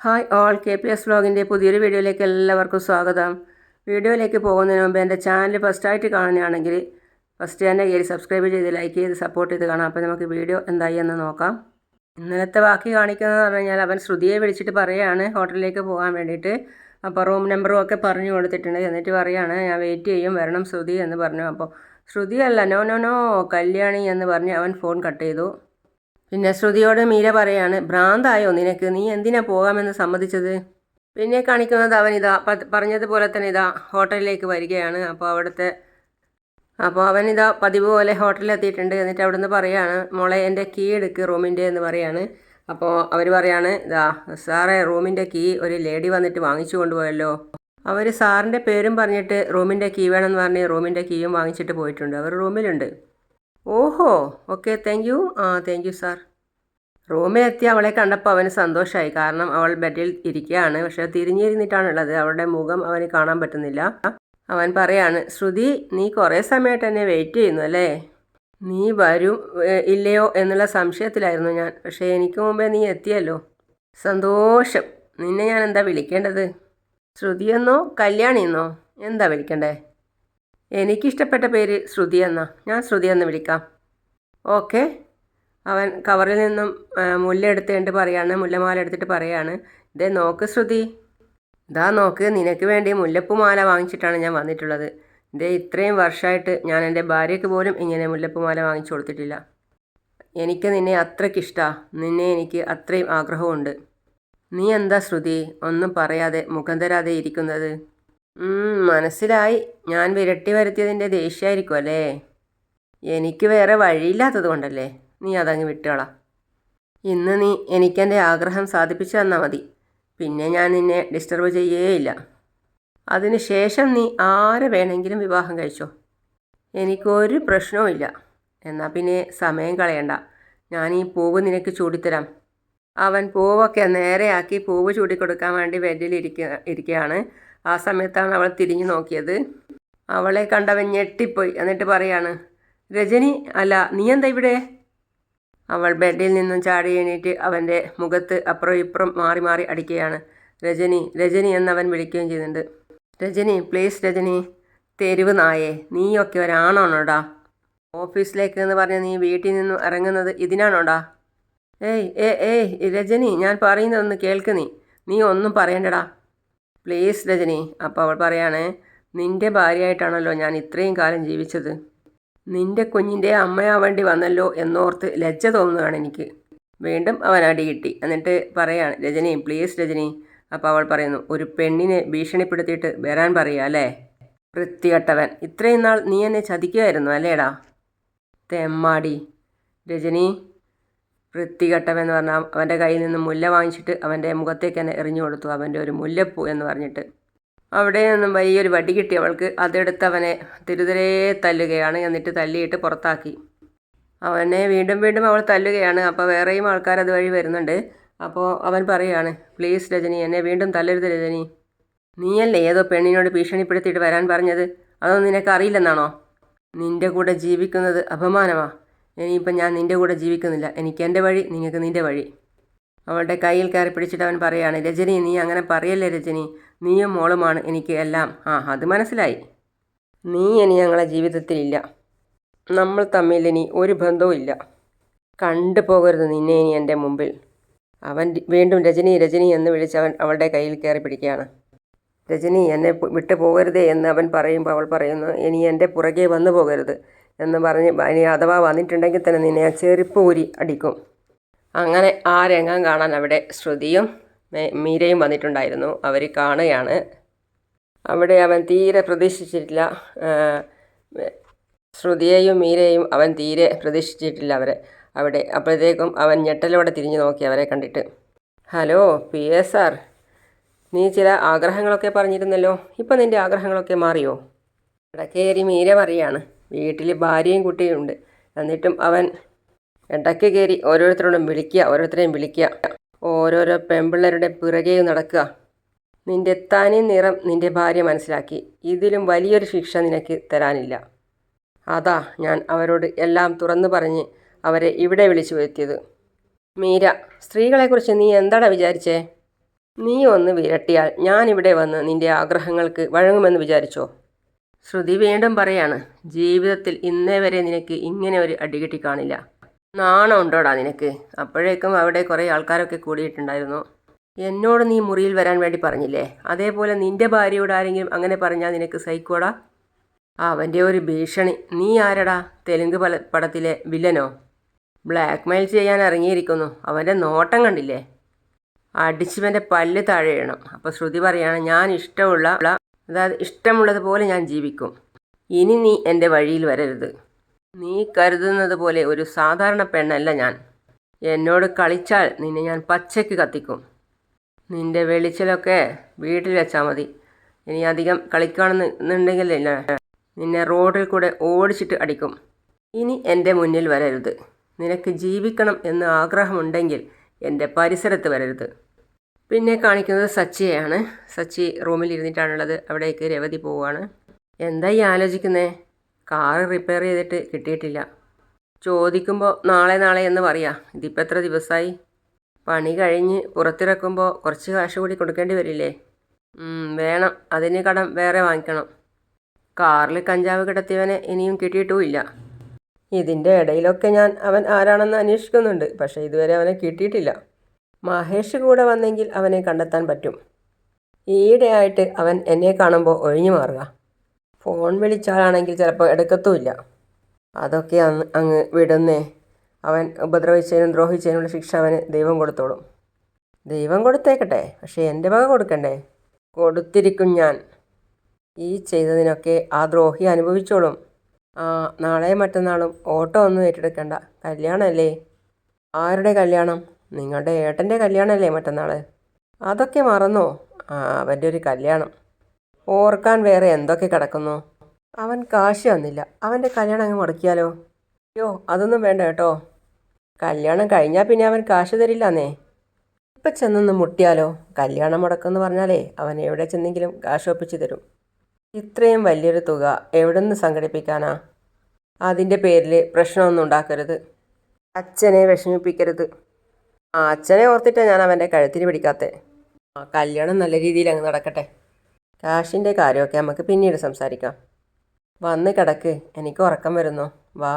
Hi all, KPS വ്ലോഗിൻ്റെ പുതിയൊരു വീഡിയോയിലേക്ക് എല്ലാവർക്കും സ്വാഗതം. വീഡിയോയിലേക്ക് പോകുന്നതിന് മുമ്പ് എൻ്റെ ചാനൽ ഫസ്റ്റായിട്ട് കാണുകയാണെങ്കിൽ ഫസ്റ്റ് തന്നെ കയറി സബ്സ്ക്രൈബ് ചെയ്ത് ലൈക്ക് ചെയ്ത് സപ്പോർട്ട് ചെയ്ത് കാണാം. അപ്പോൾ നമുക്ക് വീഡിയോ എന്തായി എന്ന് നോക്കാം. ഇന്നലത്തെ ബാക്കി കാണിക്കുന്നതെന്ന് പറഞ്ഞു കഴിഞ്ഞാൽ അവൻ ശ്രുതിയെ വിളിച്ചിട്ട് പറയുകയാണ് ഹോട്ടലിലേക്ക് പോകാൻ വേണ്ടിയിട്ട്. അപ്പോൾ റൂം നമ്പറും ഒക്കെ പറഞ്ഞു കൊടുത്തിട്ടുണ്ട്. എന്നിട്ട് പറയുകയാണ് ഞാൻ വെയിറ്റ് ചെയ്യും, വരണം ശ്രുതി എന്ന് പറഞ്ഞു. അപ്പോൾ ശ്രുതിയല്ല, നോ നോ നോ കല്യാണി എന്ന് പറഞ്ഞ് അവൻ ഫോൺ കട്ട് ചെയ്തു. പിന്നെ ശ്രുതിയോട് മീര പറയാണ്, ഭ്രാന്തായോ നിനക്ക്, നീ എന്തിനാ പോകാമെന്ന് സമ്മതിച്ചത്? പിന്നെ കാണിക്കുന്നത് അവനിതാ പറഞ്ഞതുപോലെ തന്നെ ഇതാ ഹോട്ടലിലേക്ക് വരികയാണ്. അപ്പോൾ അവനിതാ പതിവ് പോലെ ഹോട്ടലിലെത്തിയിട്ടുണ്ട്. എന്നിട്ട് അവിടുന്ന് പറയാണ്, മോളെ എൻ്റെ കീ എടുക്ക് റൂമിൻ്റെ എന്ന് പറയാണ്. അപ്പോൾ അവർ പറയാണ്, ഇതാ സാറേ റൂമിൻ്റെ കീ ഒരു ലേഡി വന്നിട്ട് വാങ്ങിച്ചു കൊണ്ടുപോയല്ലോ. അവർ സാറിൻ്റെ പേരും പറഞ്ഞിട്ട് റൂമിൻ്റെ കീ വേണമെന്ന് പറഞ്ഞ് റൂമിൻ്റെ കീയും വാങ്ങിച്ചിട്ട് പോയിട്ടുണ്ട്. അവർ റൂമിലുണ്ട്. ഓഹോ, okay, thank you. Thank you sir. റൂമിലെത്തി അവളെ കണ്ടപ്പോൾ അവന് സന്തോഷമായി. കാരണം അവൾ ബെഡിൽ ഇരിക്കുകയാണ്, പക്ഷേ തിരിഞ്ഞിരുന്നിട്ടാണുള്ളത്. അവളുടെ മുഖം അവന് കാണാൻ പറ്റുന്നില്ല. അവൻ പറയാണ്, ശ്രുതി നീ കുറേ സമയമായിട്ട് എന്നെ വെയിറ്റ് ചെയ്യുന്നു അല്ലേ? നീ വരും ഇല്ലയോ എന്നുള്ള സംശയത്തിലായിരുന്നു ഞാൻ, പക്ഷേ എനിക്ക് മുമ്പേ നീ എത്തിയല്ലോ, സന്തോഷം. നിന്നെ ഞാൻ എന്താ വിളിക്കേണ്ടത്? ശ്രുതിയെന്നോ കല്യാണിയെന്നോ എന്താ വിളിക്കണ്ടേ? എനിക്കിഷ്ടപ്പെട്ട പേര് ശ്രുതി എന്നാ, ഞാൻ ശ്രുതി എന്ന് വിളിക്കാം. ഓക്കെ. അവൻ കവറിൽ നിന്നും മുല്ല എടുത്തുകൊണ്ട് പറയാണ്, മുല്ലമാല എടുത്തിട്ട് പറയാണ്, ഇതേ നോക്ക് ശ്രുതി, ഇതാ നോക്ക്, നിനക്ക് വേണ്ടി മുല്ലപ്പൂമാല വാങ്ങിച്ചിട്ടാണ് ഞാൻ വന്നിട്ടുള്ളത്. ഇതേ ഇത്രയും വർഷമായിട്ട് ഞാൻ എൻ്റെ ഭാര്യയ്ക്ക് പോലും ഇങ്ങനെ മുല്ലപ്പൂമാല വാങ്ങിച്ചു കൊടുത്തിട്ടില്ല. എനിക്ക് നിന്നെ അത്രയ്ക്കിഷ്ടമാണ്, നിന്നെ എനിക്ക് അത്രയും ആഗ്രഹമുണ്ട്. നീ എന്താ ശ്രുതി ഒന്നും പറയാതെ മുഖം തരാതെ ഇരിക്കുന്നത്? മനസ്സിലായി, ഞാൻ വിരട്ടി വരുത്തിയതിൻ്റെ ദേഷ്യമായിരിക്കും അല്ലേ? എനിക്ക് വേറെ വഴിയില്ലാത്തത് കൊണ്ടല്ലേ, നീ അതങ്ങ് വിട്ടോളാം. ഇന്ന് നീ എനിക്കെൻ്റെ ആഗ്രഹം സാധിപ്പിച്ചു തന്നാൽ മതി, പിന്നെ ഞാൻ നിന്നെ ഡിസ്റ്റർബ് ചെയ്യേയില്ല. അതിന് ശേഷം നീ ആരെ വേണമെങ്കിലും വിവാഹം കഴിച്ചോ, എനിക്കൊരു പ്രശ്നവുമില്ല. എന്നാൽ പിന്നെ സമയം കളയണ്ട, ഞാൻ ഈ പൂവ് നിനക്ക് ചൂടിത്തരാം. അവൻ പൂവൊക്കെ നേരെയാക്കി പൂവ് ചൂടിക്കൊടുക്കാൻ വേണ്ടി ബെഡിൽ ഇരിക്കുകയാണ്. ആ സമയത്താണ് അവൾ തിരിഞ്ഞു നോക്കിയത്. അവളെ കണ്ടവൻ ഞെട്ടിപ്പോയി. എന്നിട്ട് പറയാണ്, രജനി, അല്ല നീ എന്താ ഇവിടെ? അവൾ ബെഡിൽ നിന്നും ചാടി എണീറ്റ് അവൻ്റെ മുഖത്ത് അപ്പുറം ഇപ്പുറം മാറി മാറി അടിക്കുകയാണ്. രജനി രജനി എന്നവൻ വിളിക്കുകയും ചെയ്യുന്നുണ്ട്. രജനി പ്ലീസ് രജനി. തെരുവ് നായേ, നീയൊക്കെ ഒരാണോടാ? ഓഫീസിലേക്ക് എന്ന് പറഞ്ഞ് നീ വീട്ടിൽ നിന്നും ഇറങ്ങുന്നത് ഇതിനാണോടാ? ഏയ് രജനി, ഞാൻ പറയുന്നതൊന്ന് കേൾക്ക്. നീ ഒന്നും പറയണ്ടടാ പ്ലീസ് രജനി. അപ്പോൾ അവൾ പറയാണ്, നിൻ്റെ ഭാര്യയായിട്ടാണല്ലോ ഞാൻ ഇത്രയും കാലം ജീവിച്ചത്, നിൻ്റെ കുഞ്ഞിൻ്റെ അമ്മയാവേണ്ടി വന്നല്ലോ എന്നോർത്ത് ലജ്ജ തോന്നുകയാണ് എനിക്ക്. വീണ്ടും അവൻ അടി കിട്ടി. എന്നിട്ട് പറയാണ്, രജനി പ്ലീസ് രജനി. അപ്പോൾ അവൾ പറയുന്നു, ഒരു പെണ്ണിനെ ഭീഷണിപ്പെടുത്തിയിട്ട് വരാൻ പറയുക അല്ലേ? വൃത്തികെട്ടവൻ, ഇത്രയും നാൾ നീ എന്നെ ചതിക്കുമായിരുന്നു അല്ലേടാ തെമ്മാടി. രജനി, വൃത്തികെട്ടവൻ എന്ന് പറഞ്ഞാൽ അവൻ്റെ കയ്യിൽ നിന്ന് മുല്ല വാങ്ങിച്ചിട്ട് അവൻ്റെ മുഖത്തേക്ക് തന്നെ എറിഞ്ഞു കൊടുത്തു, അവൻ്റെ ഒരു മുല്ലപ്പൂ എന്ന് പറഞ്ഞിട്ട്. അവിടെ നിന്നും വലിയൊരു വടി കിട്ടി അവൾക്ക്. അതെടുത്ത് അവനെ തിരുതരേ തല്ലുകയാണ്. എന്നിട്ട് തല്ലിയിട്ട് പുറത്താക്കി. അവനെ വീണ്ടും വീണ്ടും അവൾ തല്ലുകയാണ്. അപ്പോൾ വേറെയും ആൾക്കാർ അതുവഴി വരുന്നുണ്ട്. അപ്പോൾ അവൻ പറയുകയാണ്, പ്ലീസ് രജനി, എന്നെ വീണ്ടും തല്ലരുത് രജനി. നീയല്ലേ ഏതോ പെണ്ണിനോട് ഭീഷണിപ്പെടുത്തിയിട്ട് വരാൻ പറഞ്ഞത്? അതൊന്നും നിനക്കറിയില്ലെന്നാണോ? നിൻ്റെ കൂടെ ജീവിക്കുന്നത് അപമാനമാണ്. ഇനിയിപ്പം ഞാൻ നിൻ്റെ കൂടെ ജീവിക്കുന്നില്ല. എനിക്ക് എൻ്റെ വഴി, നിങ്ങൾക്ക് നിൻ്റെ വഴി. അവളുടെ കയ്യിൽ കയറി പിടിച്ചിട്ട് അവൻ പറയാണ്, രജനി നീ അങ്ങനെ പറയല്ലേ രജനി, നീയും മോളുമാണ് എനിക്ക് എല്ലാം. അത് മനസ്സിലായി. നീ ഇനി ഞങ്ങളെ ജീവിതത്തിലില്ല, നമ്മൾ തമ്മിൽ ഇനി ഒരു ബന്ധവും ഇല്ല. കണ്ടു പോകരുത് നിന്നെ ഇനി എൻ്റെ മുമ്പിൽ. അവൻ വീണ്ടും രജനി രജനി എന്ന് വിളിച്ചവൻ അവളുടെ കയ്യിൽ കയറി പിടിക്കുകയാണ്. രജനി എന്നെ വിട്ടു പോകരുതേ എന്ന് അവൻ പറയുമ്പോൾ അവൾ പറയുന്നു, ഇനി എൻ്റെ പുറകെ വന്നു പോകരുത് എന്ന് പറഞ്ഞ്, ഇനി അഥവാ വന്നിട്ടുണ്ടെങ്കിൽ തന്നെ നിന്നെ ഞാൻ ചെരുപ്പ് ഊരി അടിക്കും. അങ്ങനെ ആ രംഗം കാണാൻ അവിടെ ശ്രുതിയും മീരയും വന്നിട്ടുണ്ടായിരുന്നു. അവർ കാണുകയാണ്. അവിടെ അവൻ തീരെ പ്രതീക്ഷിച്ചിട്ടില്ല, ശ്രുതിയെയും മീരയെയും അവൻ തീരെ പ്രതീക്ഷിച്ചിട്ടില്ല അവിടെ. അപ്പോഴത്തേക്കും അവൻ ഞെട്ടലോടെ തിരിഞ്ഞു നോക്കി അവരെ കണ്ടിട്ട്. ഹലോ PS സാർ, നീ ചില ആഗ്രഹങ്ങളൊക്കെ പറഞ്ഞിരുന്നല്ലോ, ഇപ്പം നിൻ്റെ ആഗ്രഹങ്ങളൊക്കെ മാറിയോ? ഇടക്കേറി മീര പറയാണ്, വീട്ടിൽ ഭാര്യയും കുട്ടിയും ഉണ്ട്, എന്നിട്ടും അവൻ ഇടയ്ക്ക് കയറി ഓരോരുത്തരെയും വിളിക്കുക, ഓരോരോ പെമ്പിള്ളേരുടെ പിറകെയും നടക്കുക. നിൻ്റെ തനി നിറം നിൻ്റെ ഭാര്യ മനസ്സിലാക്കി. ഇതിലും വലിയൊരു ശിക്ഷ നിനക്ക് തരാനില്ല. അതാ ഞാൻ അവരോട് എല്ലാം തുറന്നു പറഞ്ഞ് അവരെ ഇവിടെ വിളിച്ചു വരുത്തിയത്. മീര, സ്ത്രീകളെക്കുറിച്ച് നീ എന്താടാ വിചാരിച്ചേ? നീ ഒന്ന് വിരട്ടിയാൽ ഞാനിവിടെ വന്ന് നിന്റെ ആഗ്രഹങ്ങൾക്ക് വഴങ്ങുമെന്ന് വിചാരിച്ചോ? ശ്രുതി വീണ്ടും പറയാണ്, ജീവിതത്തിൽ ഇന്നേ വരെ നിനക്ക് ഇങ്ങനെ ഒരു അടികിട്ടി കാണില്ല. നാണം ഉണ്ടോടാ നിനക്ക്? അപ്പോഴേക്കും അവിടെ കുറേ ആൾക്കാരൊക്കെ കൂടിയിട്ടുണ്ടായിരുന്നു. എന്നോട് നീ മുറിയിൽ വരാൻ വേണ്ടി പറഞ്ഞില്ലേ? അതേപോലെ നിന്റെ ഭാര്യയോട് ആരെങ്കിലും അങ്ങനെ പറഞ്ഞാൽ നിനക്ക് സഹിക്കോടാ? അവൻ്റെ ഒരു ഭീഷണി. നീ ആരടാ? തെലുങ്ക് പടത്തിലെ വില്ലനോ? ബ്ലാക്ക് മെയിൽ ചെയ്യാൻ ഇറങ്ങിയിരിക്കുന്നു. അവൻ്റെ നോട്ടം കണ്ടില്ലേ? അടിച്ചവൻ്റെ പല്ല് താഴെ വീഴണം. അപ്പോൾ ശ്രുതി പറയാണ്, ഞാൻ അതായത് ഇഷ്ടമുള്ളതുപോലെ ഞാൻ ജീവിക്കും. ഇനി നീ എൻ്റെ വഴിയിൽ വരരുത്. നീ കരുതുന്നത് പോലെ ഒരു സാധാരണ പെണ്ണല്ല ഞാൻ. എന്നോട് കളിച്ചാൽ നിന്നെ ഞാൻ പച്ചയ്ക്ക് കത്തിക്കും. നിന്റെ വെളിച്ചലൊക്കെ വീട്ടിൽ വെച്ചാൽ മതി. ഇനി അധികം കളിക്കുകയാണെന്നുണ്ടെങ്കിൽ നിന്നെ റോഡിൽ കൂടെ ഓടിച്ചിട്ട് അടിക്കും. ഇനി എൻ്റെ മുന്നിൽ വരരുത്. നിനക്ക് ജീവിക്കണം എന്ന് ആഗ്രഹമുണ്ടെങ്കിൽ എൻ്റെ പരിസരത്ത് വരരുത്. പിന്നെ കാണിക്കുന്നത് സച്ചിയെയാണ്. സച്ചി റൂമിൽ ഇരുന്നിട്ടാണുള്ളത്. അവിടേക്ക് രവതി പോവുകയാണ്. എന്തായി ആലോചിക്കുന്നേ? കാറ് റിപ്പയർ ചെയ്തിട്ട് കിട്ടിയിട്ടില്ല. ചോദിക്കുമ്പോൾ നാളെ എന്ന് പറയാ. ഇതിപ്പോൾ എത്ര ദിവസമായി? പണി കഴിഞ്ഞ് പുറത്തിറക്കുമ്പോൾ കുറച്ച് കാശ് കൂടി കൊടുക്കേണ്ടി വരില്ലേ? വേണം. അതിന് കടം വേറെ വാങ്ങിക്കണം. കാറിൽ കഞ്ചാവ് കിടത്തിയവനെ ഇനിയും കിട്ടിയിട്ടുമില്ല. ഇതിൻ്റെ ഇടയിലൊക്കെ ഞാൻ അവൻ ആരാണെന്ന് അന്വേഷിക്കുന്നുണ്ട്. പക്ഷേ ഇതുവരെ അവനെ കിട്ടിയിട്ടില്ല. മഹേഷ് കൂടെ വന്നെങ്കിൽ അവനെ കണ്ടെത്താൻ പറ്റും. ഈയിടെയായിട്ട് അവൻ എന്നെ കാണുമ്പോൾ ഒഴിഞ്ഞു മാറുക. ഫോൺ വിളിച്ചാലാണെങ്കിൽ ചിലപ്പോൾ എടുക്കത്തുമില്ല. അതൊക്കെ അങ്ങ് വിടുന്നേ. അവൻ ഉപദ്രവിച്ചതിനും ദ്രോഹിച്ചതിനുള്ള ശിക്ഷ അവന് ദൈവം കൊടുത്തോളും. ദൈവം കൊടുത്തേക്കട്ടെ, പക്ഷേ എൻ്റെ വക കൊടുക്കണ്ടേ? കൊടുത്തിരിക്കും ഞാൻ. ഈ ചെയ്തതിനൊക്കെ ആ ദ്രോഹി അനുഭവിച്ചോളും. നാളെ മറ്റന്നാളും ഓട്ടോ ഒന്നും ഏറ്റെടുക്കണ്ട. കല്യാണമല്ലേ? ആരുടെ കല്യാണം? നിങ്ങളുടെ ഏട്ടൻ്റെ കല്യാണമല്ലേ മറ്റന്നാൾ? അതൊക്കെ മറന്നോ? അവൻ്റെ ഒരു കല്യാണം ഓർക്കാൻ വേറെ എന്തൊക്കെ കിടക്കുന്നു? അവൻ കാശ് തന്നില്ല. അവൻ്റെ കല്യാണം അങ്ങ് മുടക്കിയാലോ? അയ്യോ, അതൊന്നും വേണ്ട കേട്ടോ. കല്യാണം കഴിഞ്ഞാൽ പിന്നെ അവൻ കാശ് തരില്ലെന്നേ. ഇപ്പം ചെന്നൊന്ന് മുട്ടിയാലോ? കല്യാണം മുടക്കുമെന്ന് പറഞ്ഞാലേ അവൻ എവിടെ ചെന്നെങ്കിലും കാശ് ഒപ്പിച്ച് തരും. ഇത്രയും വലിയൊരു തുക എവിടെ നിന്ന് സംഘടിപ്പിക്കാനാ? അതിൻ്റെ പേരിൽ പ്രശ്നമൊന്നും ഉണ്ടാക്കരുത്. അച്ഛനെ വിഷമിപ്പിക്കരുത്. അച്ഛനെ ഓർത്തിട്ടാണ് ഞാൻ അവൻ്റെ കഴുത്തിന് പിടിക്കാത്തത്. കല്യാണം നല്ല രീതിയിൽ അങ്ങ് നടക്കട്ടെ. കാശിൻ്റെ കാര്യമൊക്കെ നമുക്ക് പിന്നീട് സംസാരിക്കാം. വന്ന് കിടക്ക്, എനിക്ക് ഉറക്കം വരുന്നു. വാ.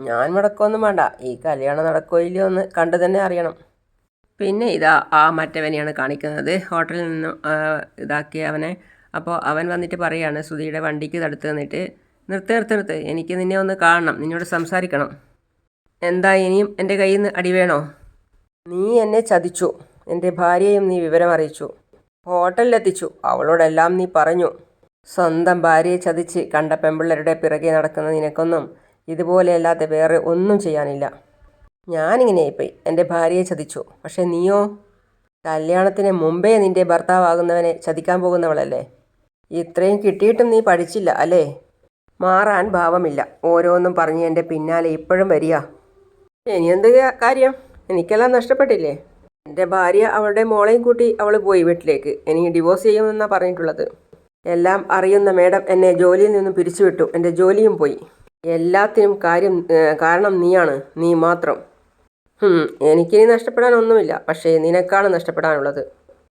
ഞാൻ മുടക്കമൊന്നും വേണ്ട. ഈ കല്യാണം നടക്കുമോ ഇല്ലയോ എന്ന് കണ്ടു തന്നെ അറിയണം. പിന്നെ ഇതാ മറ്റവനെയാണ് കാണിക്കുന്നത്. ഹോട്ടലിൽ നിന്നും ഇതാക്കിയ അവനെ. അപ്പോൾ അവൻ വന്നിട്ട് പറയാണ്, ശ്രുതിയുടെ വണ്ടിക്ക് തടുത്ത് നിന്നിട്ട്, നിർത്ത്, എനിക്ക് നിന്നെ ഒന്ന് കാണണം, നിന്നോട് സംസാരിക്കണം. എന്താ ഇനിയും എൻ്റെ കയ്യിൽ നിന്ന് അടി വേണോ? നീ എന്നെ ചതിച്ചു. എൻ്റെ ഭാര്യയെയും നീ വിവരം അറിയിച്ചു. ഹോട്ടലിലെത്തിച്ചു. അവളോടെല്ലാം നീ പറഞ്ഞു. സ്വന്തം ഭാര്യയെ ചതിച്ച് കണ്ട പെമ്പിള്ളരുടെ പിറകെ നടക്കുന്ന നിനക്കൊന്നും ഇതുപോലെയല്ലാതെ വേറെ ഒന്നും ചെയ്യാനില്ല. ഞാനിങ്ങനെയായിപ്പോയി. എൻ്റെ ഭാര്യയെ ചതിച്ചു. പക്ഷെ നീയോ? കല്യാണത്തിന് മുമ്പേ നിൻ്റെ ഭർത്താവാകുന്നവനെ ചതിക്കാൻ പോകുന്നവളല്ലേ? ഇത്രയും കിട്ടിയിട്ടും നീ പഠിച്ചില്ല അല്ലേ? മാറാൻ ഭാവമില്ല. ഓരോന്നും പറഞ്ഞ് എൻ്റെ പിന്നാലെ ഇപ്പോഴും വരിക. ഇനി എന്ത് കാര്യം? എനിക്കെല്ലാം നഷ്ടപ്പെട്ടില്ലേ? എൻ്റെ ഭാര്യ അവളുടെ മോളെയും കൂട്ടി അവൾ പോയി വീട്ടിലേക്ക്. ഇനി ഡിവോഴ്സ് ചെയ്യുമെന്നാണ് പറഞ്ഞിട്ടുള്ളത്. എല്ലാം അറിയുന്ന മേഡം എന്നെ ജോലിയിൽ നിന്നും പിരിച്ചുവിട്ടു. എൻ്റെ ജോലിയും പോയി. എല്ലാത്തിനും കാരണം നീയാണ്. നീ മാത്രം. എനിക്കിനി നഷ്ടപ്പെടാനൊന്നുമില്ല. പക്ഷേ നിനക്കാണ് നഷ്ടപ്പെടാനുള്ളത്.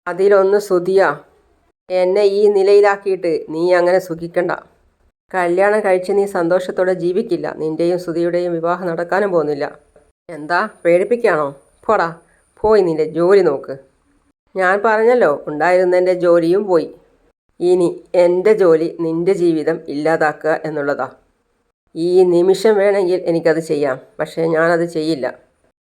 അതിലൊന്ന് സുധിയാ. എന്നെ ഈ നിലയിലാക്കിയിട്ട് നീ അങ്ങനെ സുഖിക്കണ്ട. കല്യാണം കഴിച്ച് നീ സന്തോഷത്തോടെ ജീവിക്കില്ല. നിൻ്റെയും സുധിയുടെയും വിവാഹം നടക്കാനും പോകുന്നില്ല. എന്താ, പേടിപ്പിക്കുകയാണോ? പോടാ, പോയി നിൻ്റെ ജോലി നോക്ക്. ഞാൻ പറഞ്ഞല്ലോ, ഉണ്ടായിരുന്ന എൻ്റെ ജോലിയും പോയി. ഇനി എൻ്റെ ജോലി നിൻ്റെ ജീവിതം ഇല്ലാതാക്കുക എന്നുള്ളതാ. ഈ നിമിഷം വേണമെങ്കിൽ എനിക്കത് ചെയ്യാം. പക്ഷേ ഞാനത് ചെയ്യില്ല.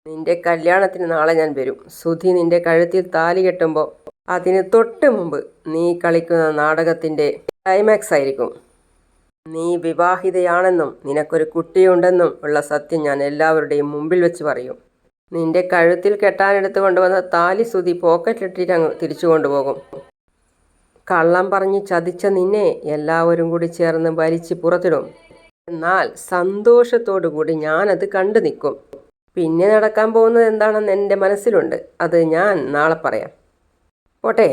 നിൻ്റെ കല്യാണത്തിന് നാളെ ഞാൻ വരും. സുധി നിൻ്റെ കഴുത്തിൽ താലി കെട്ടുമ്പോൾ അതിന് തൊട്ട് മുമ്പ് നീ കളിക്കുന്ന നാടകത്തിൻ്റെ ക്ലൈമാക്സ് ആയിരിക്കും. നീ വിവാഹിതയാണെന്നും നിനക്കൊരു കുട്ടിയുണ്ടെന്നും ഉള്ള സത്യം ഞാൻ എല്ലാവരുടെയും മുമ്പിൽ വെച്ച് പറയും. നിൻ്റെ കഴുത്തിൽ കെട്ടാനെടുത്ത് കൊണ്ടുവന്ന താലി സുധി പോക്കറ്റിലിട്ടിട്ട് അങ്ങ് തിരിച്ചു കൊണ്ടുപോകും. കള്ളം പറഞ്ഞ് ചതിച്ച നിന്നെ എല്ലാവരും കൂടി ചേർന്ന് വലിച്ച് പുറത്തിടും. എന്നാൽ സന്തോഷത്തോടു കൂടി ഞാനത് കണ്ടു നിൽക്കും. പിന്നെ നടക്കാൻ പോകുന്നത് എന്താണെന്ന് എൻ്റെ മനസ്സിലുണ്ട്. അത് ഞാൻ നാളെ പറയാം. പോട്ടെ,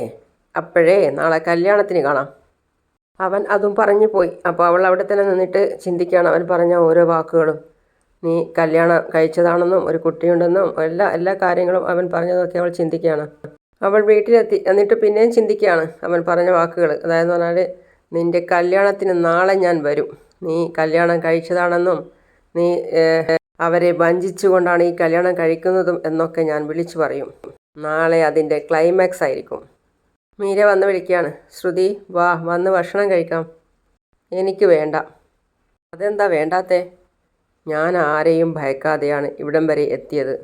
അപ്പോഴേ നാളെ കല്യാണത്തിന് കാണാം. അവൻ അതും പറഞ്ഞു പോയി. അപ്പോൾ അവൾ അവിടെ തന്നെ നിന്നിട്ട് ചിന്തിക്കുകയാണ് അവൻ പറഞ്ഞ ഓരോ വാക്കുകളും. നീ കല്യാണം കഴിച്ചതാണെന്നും ഒരു കുട്ടിയുണ്ടെന്നും എല്ലാ കാര്യങ്ങളും അവൻ പറഞ്ഞതൊക്കെ അവൾ ചിന്തിക്കുകയാണ്. അവൾ വീട്ടിലെത്തി. എന്നിട്ട് പിന്നെയും ചിന്തിക്കുകയാണ് അവൻ പറഞ്ഞ വാക്കുകൾ. അതായത് പറഞ്ഞാൽ, നിൻ്റെ കല്യാണത്തിന് നാളെ ഞാൻ വരും, നീ കല്യാണം കഴിച്ചതാണെന്നും നീ അവരെ വഞ്ചിച്ചുകൊണ്ടാണ് ഈ കല്യാണം കഴിക്കുന്നതും എന്നൊക്കെ ഞാൻ വിളിച്ചു പറയും. നാളെ അതിൻ്റെ ക്ലൈമാക്സ് ആയിരിക്കും. മീര വന്ന് വിളിക്കുകയാണ്, ശ്രുതി വാ, വന്ന് ഭക്ഷണം കഴിക്കാം. എനിക്ക് വേണ്ട. അതെന്താ വേണ്ടാത്തേ? ഞാൻ ആരെയും ഭയക്കാതെയാണ് ഇവിടം വരെ എത്തിയത്.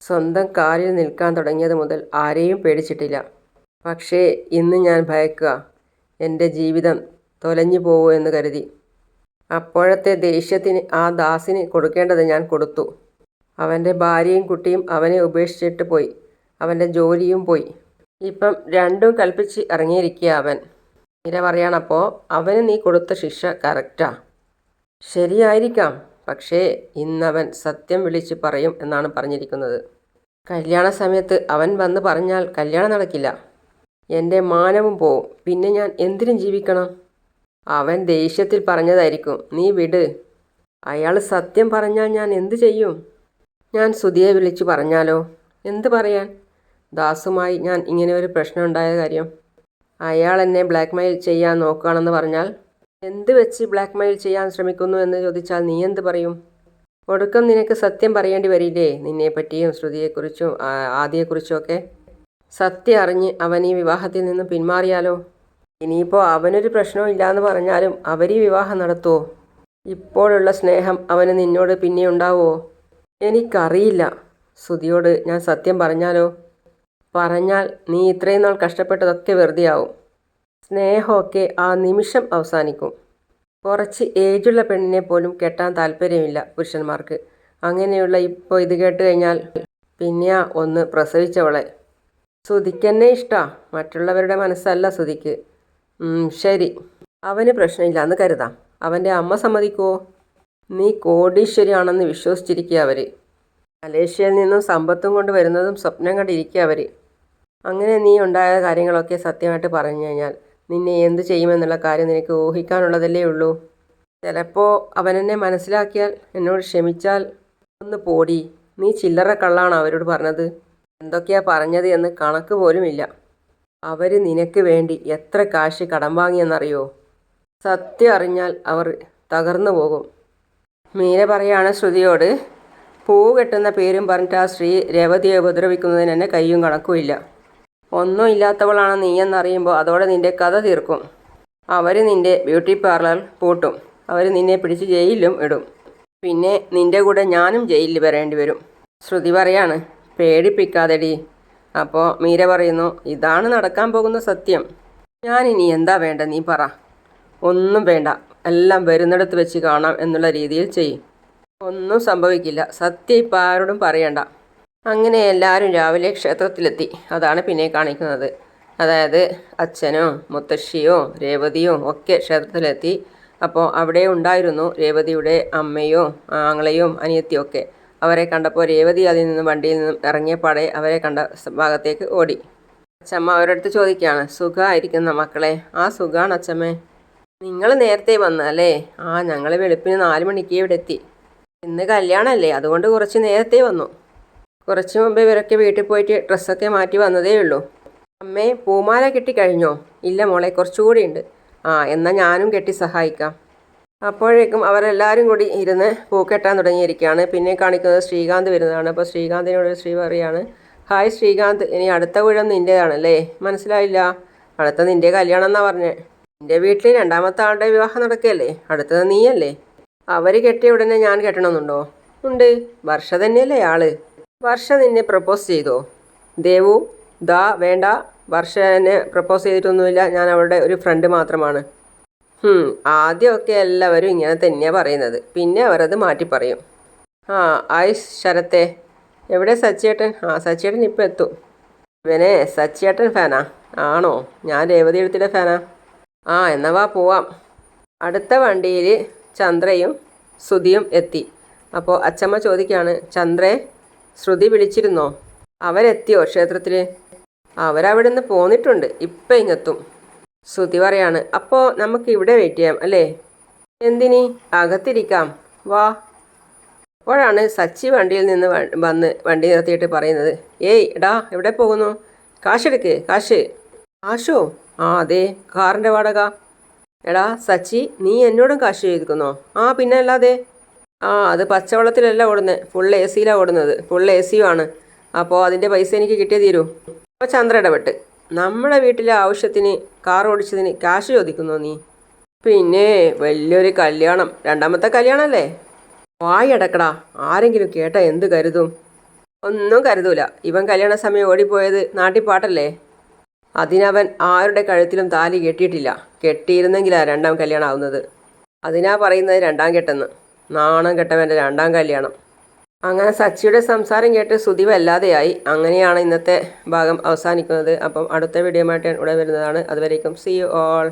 സ്വന്തം കാലിൽ നിൽക്കാൻ തുടങ്ങിയത് മുതൽ ആരെയും പേടിച്ചിട്ടില്ല. പക്ഷേ ഇന്ന് ഞാൻ ഭയക്കുക, എൻ്റെ ജീവിതം തൊലഞ്ഞു പോവോ എന്ന് കരുതി. അപ്പോഴത്തെ ദേഷ്യത്തിന് ആ ദാസിന് കൊടുക്കേണ്ടത് ഞാൻ കൊടുത്തു. അവൻ്റെ ഭാര്യയും കുട്ടിയും അവനെ ഉപേക്ഷിച്ചിട്ട് പോയി. അവൻ്റെ ജോലിയും പോയി. ഇപ്പം രണ്ടും കൽപ്പിച്ച് ഇറങ്ങിയിരിക്കുക അവൻ. മീര പറയണപ്പോൾ, അവന് നീ കൊടുത്ത ശിക്ഷ കറക്റ്റാ. ശരിയായിരിക്കാം, പക്ഷേ ഇന്നവൻ സത്യം വിളിച്ച് പറയും എന്നാണ് പറഞ്ഞിരിക്കുന്നത്. കല്യാണ സമയത്ത് അവൻ വന്ന് പറഞ്ഞാൽ കല്യാണം നടക്കില്ല. എൻ്റെ മാനവും പോവും. പിന്നെ ഞാൻ എന്തിനും ജീവിക്കണം? അവൻ ദേഷ്യത്തിൽ പറഞ്ഞതായിരിക്കും. നീ വിട്. അയാൾ സത്യം പറഞ്ഞാൽ ഞാൻ എന്തു ചെയ്യും? ഞാൻ സുധിയെ വിളിച്ചു പറഞ്ഞാലോ? എന്ത് പറയാൻ? ദാസുമായി ഞാൻ ഇങ്ങനെ ഒരു പ്രശ്നം ഉണ്ടായ കാര്യം. അയാൾ എന്നെ ബ്ലാക്ക്മെയിൽ ചെയ്യാൻ നോക്കുകയാണെന്ന് പറഞ്ഞാൽ, എന്ത് വെച്ച് ബ്ലാക്ക്മെയിൽ ചെയ്യാൻ ശ്രമിക്കുന്നു എന്ന് ചോദിച്ചാൽ നീ എന്ത് പറയും? ഒടുക്കം നിനക്ക് സത്യം പറയേണ്ടി വരില്ലേ, നിന്നെപ്പറ്റിയും ശ്രുതിയെക്കുറിച്ചും ആദിയെക്കുറിച്ചും ഒക്കെ? സത്യം അറിഞ്ഞ് അവൻ ഈ വിവാഹത്തിൽ നിന്ന് പിന്മാറിയാലോ? ഇനിയിപ്പോൾ അവനൊരു പ്രശ്നവും ഇല്ലയെന്ന് പറഞ്ഞാലും അവർ ഈ വിവാഹം നടത്തുമോ? ഇപ്പോഴുള്ള സ്നേഹം അവന് നിന്നോട് പിന്നെ ഉണ്ടാവുമോ? എനിക്കറിയില്ല. ശ്രുതിയോട് ഞാൻ സത്യം പറഞ്ഞാലോ? പറഞ്ഞാൽ നീ ഇത്രയും നാൾ കഷ്ടപ്പെട്ടതൊക്കെ വെറുതെയാവും. സ്നേഹമൊക്കെ ആ നിമിഷം അവസാനിക്കും. കുറച്ച് ഏജുള്ള പെണ്ണിനെ പോലും കെട്ടാൻ താല്പര്യമില്ല പുരുഷന്മാർക്ക്. അങ്ങനെയുള്ള ഇപ്പോൾ ഇത് കേട്ട് കഴിഞ്ഞാൽ പിന്നെയാ ഒന്ന് പ്രസവിച്ചവളെ. ശ്രുതിക്കെന്നെ ഇഷ്ടമാണ്, മറ്റുള്ളവരുടെ മനസ്സല്ല ശ്രുതിക്ക്. ശരി, അവന് പ്രശ്നമില്ല എന്ന് കരുതാം. അവൻ്റെ അമ്മ സമ്മതിക്കുമോ? നീ കോടീശ്വരിയാണെന്ന് വിശ്വസിച്ചിരിക്കുക അവർ. മലേഷ്യയിൽ നിന്നും സമ്പത്തും കൊണ്ട് വരുന്നതും സ്വപ്നം കണ്ടിരിക്കുക അവർ. അങ്ങനെ നീ ഉണ്ടായ കാര്യങ്ങളൊക്കെ സത്യമായിട്ട് പറഞ്ഞു കഴിഞ്ഞാൽ നിന്നെ എന്ത് ചെയ്യുമെന്നുള്ള കാര്യം നിനക്ക് ഊഹിക്കാനുള്ളതല്ലേ ഉള്ളൂ. ചിലപ്പോൾ അവനെന്നെ മനസ്സിലാക്കിയാൽ, എന്നോട് ക്ഷമിച്ചാൽ. ഒന്ന് പോടി, നീ ചില്ലറ കള്ളാണ് അവരോട് പറഞ്ഞത്. എന്തൊക്കെയാ പറഞ്ഞത് എന്ന് കണക്ക് പോലുമില്ല. അവർ നിനക്ക് വേണ്ടി എത്ര കാശ് കടം വാങ്ങിയെന്നറിയോ? സത്യം അറിഞ്ഞാൽ അവർ തകർന്നു പോകും. മീര പറയാണ് ശ്രുതിയോട്, പൂ കെട്ടുന്ന പേരും പറഞ്ഞിട്ട് ആ സ്ത്രീ രേവതിയെ ഉപദ്രവിക്കുന്നതിന് എന്നെ കയ്യും കണക്കുമില്ല. ഒന്നും ഇല്ലാത്തവളാണ് നീയെന്നറിയുമ്പോൾ അതോടെ നിൻ്റെ കഥ തീർക്കും. അവർ നിൻ്റെ ബ്യൂട്ടി പാർലർ പൂട്ടും. അവർ നിന്നെ പിടിച്ച് ജയിലിലും ഇടും. പിന്നെ നിൻ്റെ കൂടെ ഞാനും ജയിലിൽ വരേണ്ടി വരും. ശ്രുതി പറയാണ്, പേടിപ്പിക്കാതെടി. അപ്പോൾ മീര പറയുന്നു, ഇതാണ് നടക്കാൻ പോകുന്ന സത്യം. ഞാനിനി എന്താ വേണ്ട നീ പറ. ഒന്നും വേണ്ട, എല്ലാം വരുന്നിടത്ത് വെച്ച് കാണാം എന്നുള്ള രീതിയിൽ ചെയ്യും. ഒന്നും സംഭവിക്കില്ല. സത്യം ഇപ്പം ആരോടും പറയണ്ട. അങ്ങനെ എല്ലാവരും രാവിലെ ക്ഷേത്രത്തിലെത്തി. അതാണ് പിന്നെ കാണിക്കുന്നത്. അതായത് അച്ഛനോ മുത്തശ്ശിയോ രേവതിയോ ഒക്കെ ക്ഷേത്രത്തിലെത്തി. അപ്പോൾ അവിടെ ഉണ്ടായിരുന്നു രേവതിയുടെ അമ്മയോ ആങ്ങളെയും അനിയത്തിയും ഒക്കെ. അവരെ കണ്ടപ്പോൾ രേവതി അതിൽ നിന്ന് വണ്ടിയിൽ നിന്നും ഇറങ്ങിയപാടെ അവരെ കണ്ട ഭാഗത്തേക്ക് ഓടി. അച്ചമ്മ അവരുടെ അടുത്ത് ചോദിക്കുകയാണ്, സുഖമായിരിക്കുന്ന മക്കളെ? ആ സുഖമാണ് അച്ചമ്മേ. നിങ്ങൾ നേരത്തെ വന്നല്ലേ? ഞങ്ങൾ വെളുപ്പിന് 4 മണിക്ക് ഇവിടെ എത്തി. ഇന്ന് കല്യാണമല്ലേ, അതുകൊണ്ട് കുറച്ച് നേരത്തെ വന്നു. കുറച്ച് മുമ്പേ ഇവരൊക്കെ വീട്ടിൽ പോയിട്ട് ഡ്രസ്സൊക്കെ മാറ്റി വന്നതേ ഉള്ളൂ. അമ്മേ, പൂമാല കെട്ടിക്കഴിഞ്ഞോ? ഇല്ല മോളെ, കുറച്ചുകൂടി ഉണ്ട്. എന്നാൽ ഞാനും കെട്ടി സഹായിക്കാം. അപ്പോഴേക്കും അവരെല്ലാവരും കൂടി ഇരുന്ന് പൂക്കെട്ടാൻ തുടങ്ങിയിരിക്കുകയാണ്. പിന്നെ കാണിക്കുന്നത് ശ്രീകാന്ത് വരുന്നതാണ്. അപ്പോൾ ശ്രീകാന്തിനോട് ശ്രീ പറയാണ്, ഹായ് ശ്രീകാന്ത്, ഇനി അടുത്ത ഊഴം നിൻ്റേതാണല്ലേ? മനസ്സിലായില്ല. അടുത്ത നിൻ്റെ കല്യാണം എന്നാണ് പറഞ്ഞത്. നിൻ്റെ വീട്ടിൽ രണ്ടാമത്തെ ആളുടെ വിവാഹം നടക്കുകയല്ലേ, അടുത്തത് നീയല്ലേ. അവർ കെട്ടിയ ഉടനെ ഞാൻ കെട്ടണമെന്നുണ്ടോ? ഉണ്ട്. വർഷ തന്നെയല്ലേ ആള്. വർഷ നിന്നെ പ്രപ്പോസ് ചെയ്തോ? ദേവു, വേണ്ട, വർഷ എന്നെ പ്രപ്പോസ് ചെയ്തിട്ടൊന്നുമില്ല. ഞാൻ അവളുടെ ഒരു ഫ്രണ്ട് മാത്രമാണ്. ആദ്യമൊക്കെ എല്ലാവരും ഇങ്ങനെ തന്നെയാണ് പറയുന്നത്, പിന്നെ അവരത് മാറ്റി പറയും. ആയിഷ് ശരത്തെ, എവിടെ സച്ചിയേട്ടൻ? സച്ചിയേട്ടൻ ഇപ്പം എത്തും. ഇവനെ സച്ചിയേട്ടൻ ഫാനാ? ആണോ? ഞാൻ രേവതി എഴുത്തിയുടെ ഫാനാ. എന്നാ വാ പോവാം. അടുത്ത വണ്ടിയിൽ ചന്ദ്രയും ശ്രുതിയും എത്തി. അപ്പോൾ അച്ചമ്മ ചോദിക്കുകയാണ്, ചന്ദ്രേ, ശ്രുതി വിളിച്ചിരുന്നോ? അവരെത്തിയോ ക്ഷേത്രത്തിൽ? അവരവിടെ നിന്ന് പോന്നിട്ടുണ്ട്, ഇപ്പം ഇങ്ങെത്തും. ശ്രുതി പറയാണ്, അപ്പോൾ നമുക്ക് ഇവിടെ വെയിറ്റ് ചെയ്യാം അല്ലേ? എന്തിനി? അകത്തിരിക്കാം, വാ. അപ്പോഴാണ് സച്ചി വണ്ടിയിൽ നിന്ന് വന്ന് വണ്ടി നിർത്തിയിട്ട് പറയുന്നത്, ഏയ് എടാ, എവിടെ പോകുന്നു? കാശെടുക്ക്, കാശ്. കാശോ? ആ അതെ, കാറിൻ്റെ വാടക. എടാ സച്ചി, നീ എന്നോടും കാശ് ചോദിക്കുന്നോ? ആ പിന്നെ അല്ലാതെ. ആ അത് പച്ചവെള്ളത്തിലല്ല ഓടുന്നത്, ഫുൾ എ സിയിലാണ് ഓടുന്നത്, ഫുൾ എ സിയും ആണ്. അപ്പോൾ അതിൻ്റെ പൈസ എനിക്ക് കിട്ടിയേ തീരൂ. അപ്പോൾ ചന്ദ്ര ഇടപെട്ട്, നമ്മുടെ വീട്ടിലെ ആവശ്യത്തിന് കാർ ഓടിച്ചതിന് കാശ് ചോദിക്കുന്നോ നീ? പിന്നെ വലിയൊരു കല്യാണം, രണ്ടാമത്തെ കല്യാണമല്ലേ? വായി അടക്കടാ, ആരെങ്കിലും കേട്ടാ എന്ത് കരുതും? ഒന്നും കരുതൂല. ഇവൻ കല്യാണ സമയം ഓടിപ്പോയത് നാട്ടിൽ പാട്ടല്ലേ? അതിനവൻ ആരുടെ കഴുത്തിലും താലി കെട്ടിയിട്ടില്ല. കെട്ടിയിരുന്നെങ്കിലാ രണ്ടാം കല്യാണം ആവുന്നത്. അതിനാ പറയുന്നത് രണ്ടാം കെട്ടെന്ന്. നാണം കെട്ടവൻ്റെ രണ്ടാം കല്യാണം. അങ്ങനെ സച്ചിയുടെ സംസാരം കേട്ട് ശ്രുതി വല്ലാതെയായി. അങ്ങനെയാണ് ഇന്നത്തെ ഭാഗം അവസാനിക്കുന്നത്. അപ്പം അടുത്ത വീഡിയോ ആയിട്ട് ഞാൻ ഉടൻ വരുന്നതാണ്. അതുവരേക്കും സീ യു ഓൾ.